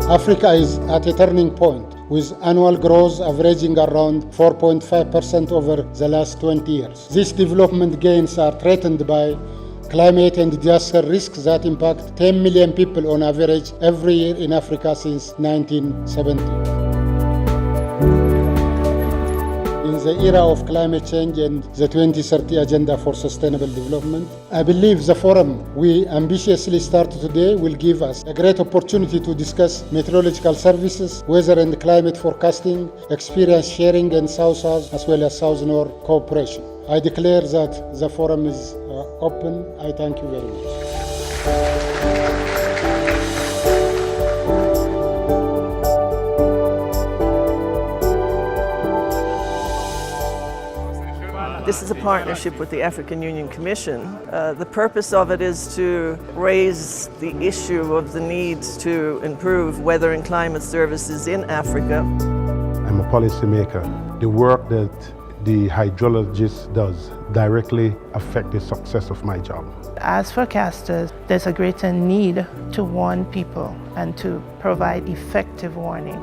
Africa is at a turning point, with annual growth averaging around 4.5% over the last 20 years. These development gains are threatened by climate and disaster risks that impact 10 million people on average every year in Africa since 1970. In the era of climate change and the 2030 Agenda for Sustainable Development, I believe the forum we ambitiously started today will give us a great opportunity to discuss meteorological services, weather and climate forecasting, experience sharing, and South-South as well as South-North cooperation. I declare that the forum is open. I thank you very much. This is a partnership with the African Union Commission. The purpose of it is to raise the issue of the need to improve weather and climate services in Africa. I'm a policymaker. The work that the hydrologist does directly affects the success of my job. As forecasters, there's a greater need to warn people and to provide effective warning.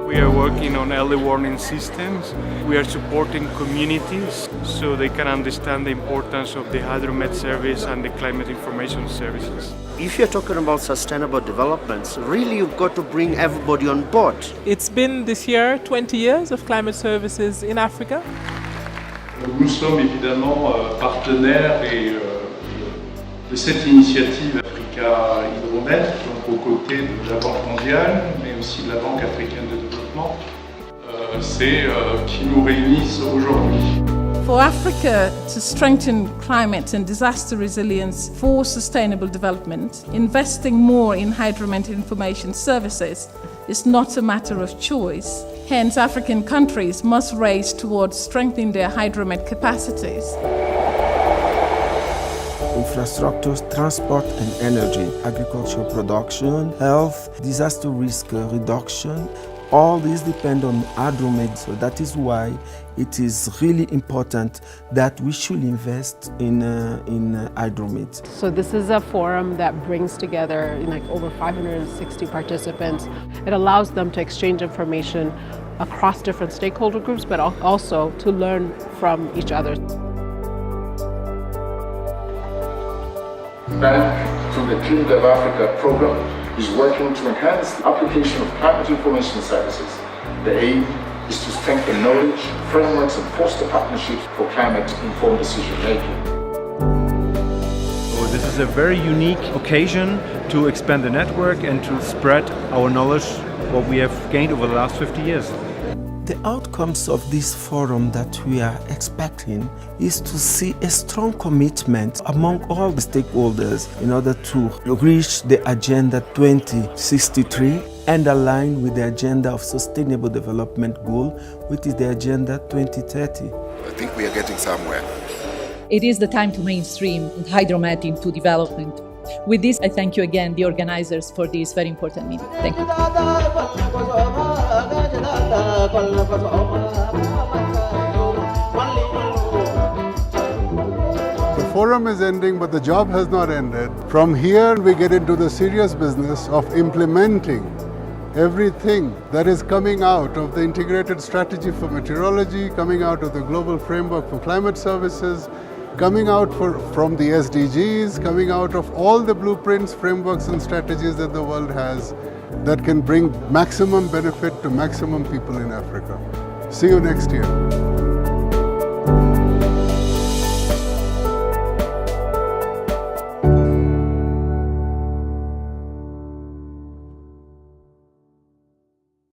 We are working on early warning systems. We are supporting communities so they can understand the importance of the Hydromet service and the climate information services. If you're talking about sustainable developments, really you've got to bring everybody on board. It's been this year 20 years of climate services in Africa. Nous sommes évidemment partenaires de cette initiative Africa Hydromet, donc aux côtés de la Banque mondiale, mais aussi de la Banque africaine de développement. C'est qui nous réunissent aujourd'hui. For Africa to strengthen climate and disaster resilience for sustainable development, investing more in Hydromet information services is not a matter of choice. Hence, African countries must race towards strengthening their Hydromet capacities. Infrastructures, transport and energy, agricultural production, health, disaster risk reduction, all these depend on Hydromet. So that is why it is really important that we should invest in Hydromet. So this is a forum that brings together over 560 participants. It allows them to exchange information across different stakeholder groups, but also to learn from each other. Bank through the Clean Dev Africa program is working to enhance the application of climate information services. The aim is to strengthen knowledge, frameworks and foster partnerships for climate-informed decision-making. So this is a very unique occasion to expand the network and to spread our knowledge, what we have gained over the last 50 years. The outcomes of this forum that we are expecting is to see a strong commitment among all the stakeholders in order to reach the Agenda 2063 and align with the Agenda of Sustainable Development Goal, which is the Agenda 2030. I think we are getting somewhere. It is the time to mainstream Hydromet into development. With this, I thank you again, the organizers, for this very important meeting. Thank you. The forum is ending, but the job has not ended. From here, we get into the serious business of implementing everything that is coming out of the integrated strategy for meteorology, coming out of the global framework for climate services, coming out from the SDGs, coming out of all the blueprints, frameworks and strategies that the world has that can bring maximum benefit to maximum people in Africa. See you next year.